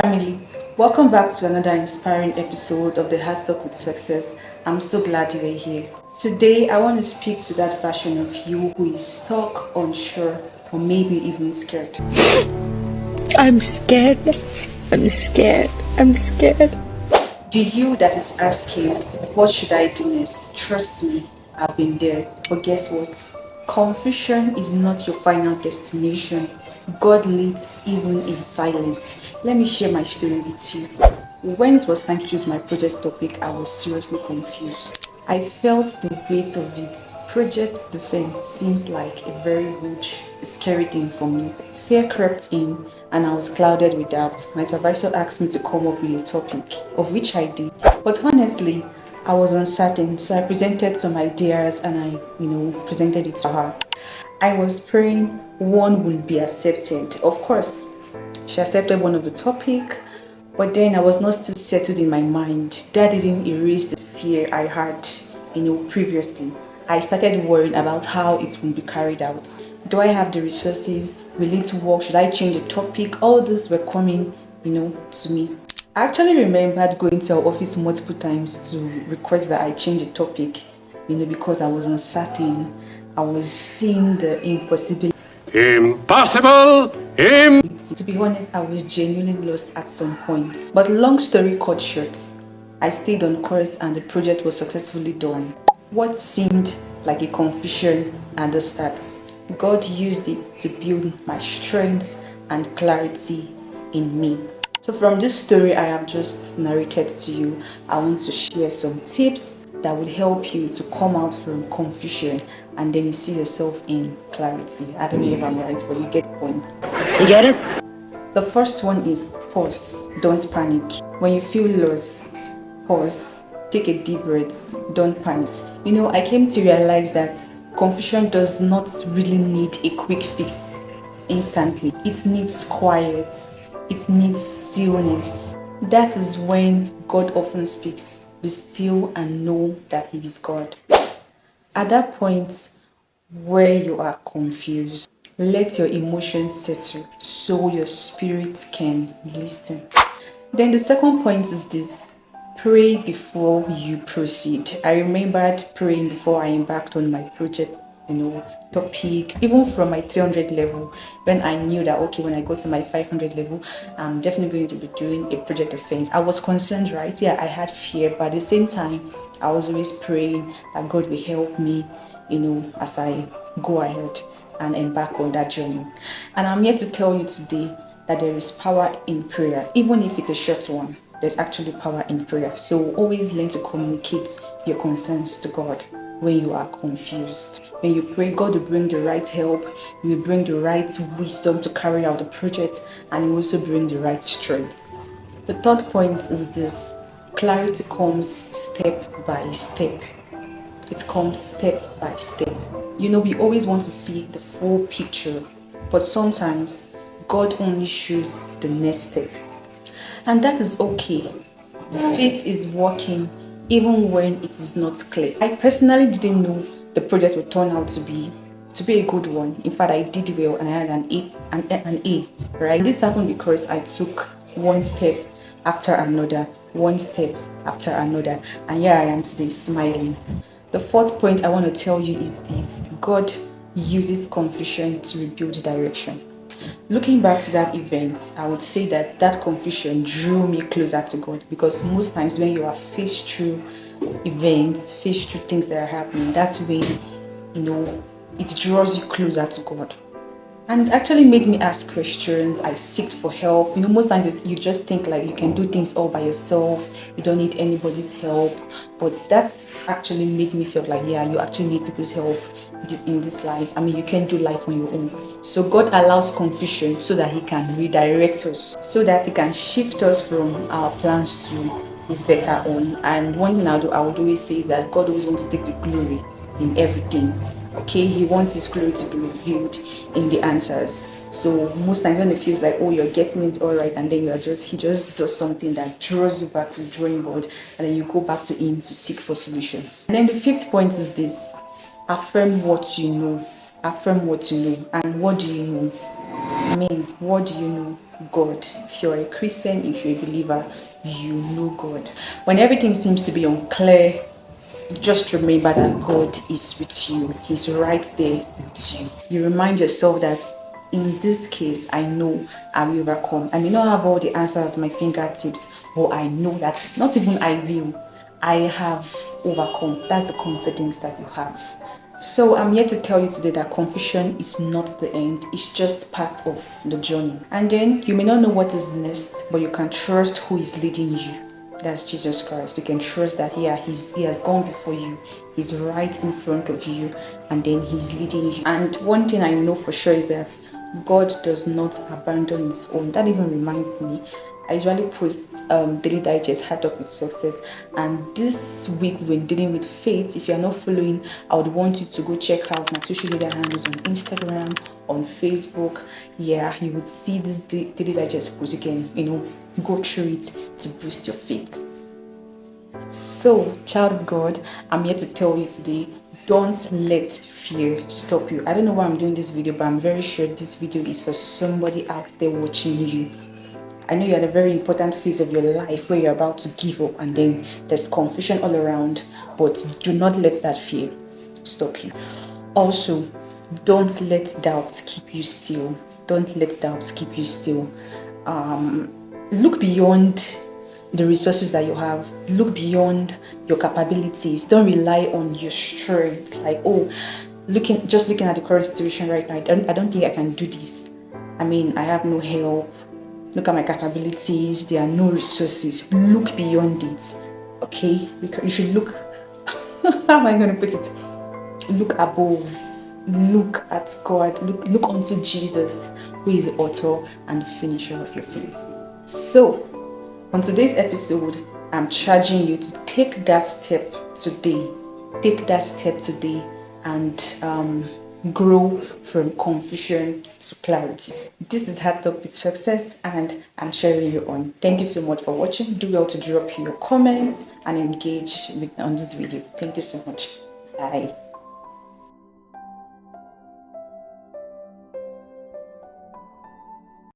family, welcome back to another inspiring episode of the Heart Talk with Success. I'm so glad you are here. Today, I want to speak to that version of you who is stuck, unsure, or maybe even scared. I'm scared. I'm scared. I'm scared. The you that is asking, what should I do next? Trust me, I've been there. But guess what? Confusion is not your final destination. God leads even in silence. Let me share my story with you. When it was time to choose my project topic, I was seriously confused. I felt the weight of it. Project defense seems like a very huge, scary thing for me. Fear crept in and I was clouded with doubt. My supervisor asked me to come up with a topic, of which I did. But honestly, I was uncertain, so I presented some ideas and I presented it to her. I was praying one would be accepted. Of course, she accepted one of the topic, but then I was not still settled in my mind. That didn't erase the fear I had, previously. I started worrying about how it will be carried out. Do I have the resources? Will it work? Should I change the topic? All these were coming, to me. I actually remembered going to our office multiple times to request that I change the topic, because I was uncertain. I was seeing the impossibility. Impossible! To be honest, I was genuinely lost at some point. But long story cut short, I stayed on course and the project was successfully done. What seemed like a confusion at the start, God used it to build my strength and clarity in me. So from this story I have just narrated to you, I want to share some tips that would help you to come out from confusion and then you see yourself in clarity. I don't know if I'm right, but you get the point. You get it? The first one is pause, don't panic. When you feel lost, pause, take a deep breath, don't panic. I came to realize that confusion does not really need a quick fix instantly. It needs quiet, it needs stillness. That is when God often speaks. Be still and know that He is God. At that point where you are confused, let your emotions settle so your spirit can listen. Then the second point is this: pray before you proceed. I remembered praying before I embarked on my project, topic, even from my 300 level, when I knew that, okay, when I go to my 500 level, I'm definitely going to be doing a project defense. I was concerned, right? Yeah, I had fear, but at the same time, I was always praying that God will help me, as I go ahead and embark on that journey. And I'm here to tell you today that there is power in prayer, even if it's a short one. There's actually power in prayer. So always learn to communicate your concerns to God when you are confused. When you pray, God will bring the right help, He will bring the right wisdom to carry out the project, and He will also bring the right strength. The third point is this: clarity comes step by step. It comes step by step. We always want to see the full picture, but sometimes God only shows the next step. And that is okay. Faith is working even when it is not clear. I personally didn't know the project would turn out to be a good one. In fact, I did well and I had an A, right? This happened because I took one step after another, one step after another, and here I am today smiling. The fourth point I want to tell you is this: God uses confusion to rebuild direction. Looking back to that event, I would say that confusion drew me closer to God, because most times when you are faced through events, faced through things that are happening, that's when, it draws you closer to God. And it actually made me ask questions. I seeked for help. Most times you just think like you can do things all by yourself. You don't need anybody's help. But that's actually made me feel like, yeah, you actually need people's help in this life. You can't do life on your own. So God allows confusion so that He can redirect us, so that He can shift us from our plans to His better own. And one thing I would always say is that God always wants to take the glory in everything. Okay, He wants His glory to be revealed in the answers. So most times when it feels like, oh, you're getting it all right, and then He just does something that draws you back to the drawing board, and then you go back to Him to seek for solutions. And then the fifth point is this: affirm what you know. Affirm what you know. And what do you know? What do you know? God. If you're a Christian, if you're a believer, you know God. When everything seems to be unclear, just remember that God is with you. He's right there with you. You remind yourself that in this case, I know I will overcome. I may not have all the answers at my fingertips, but I know that not even I will. I have overcome. That's the confidence that you have. So I'm here to tell you today that confusion is not the end. It's just part of the journey. And then you may not know what is next, but you can trust who is leading you. That's Jesus Christ. You can trust that he has gone before you. He's right in front of you, and then he's leading you. And one thing I know for sure is that God does not abandon his own. That even reminds me, I usually post daily digest Heart Up with Success, and this week we've been dealing with faith. If you're not following, I would want you to go check out my social media handles on Instagram, on Facebook. Yeah, you would see this daily digest post. You can, go through it to boost your faith. So, child of God, I'm here to tell you today, don't let fear stop you. I don't know why I'm doing this video, but I'm very sure this video is for somebody out there watching you. I know you're at a very important phase of your life where you're about to give up and then there's confusion all around, but do not let that fear stop you. Also, don't let doubt keep you still. Don't let doubt keep you still. Look beyond the resources that you have. Look beyond your capabilities. Don't rely on your strength. Like, looking at the current situation right now, I don't think I can do this. I mean, I have no help. Look at my capabilities. There are no resources. Look beyond it. Okay? You should look. How am I going to put it? Look above. Look at God. Look unto Jesus, who is the author and the finisher of your faith. So, on today's episode, I'm charging you to take that step today. Take that step today and grow from confusion to clarity. This is Heart Up with Success, and I'm sharing you on. Thank you so much for watching. Do well to drop your comments and engage on this video. Thank you so much. Bye.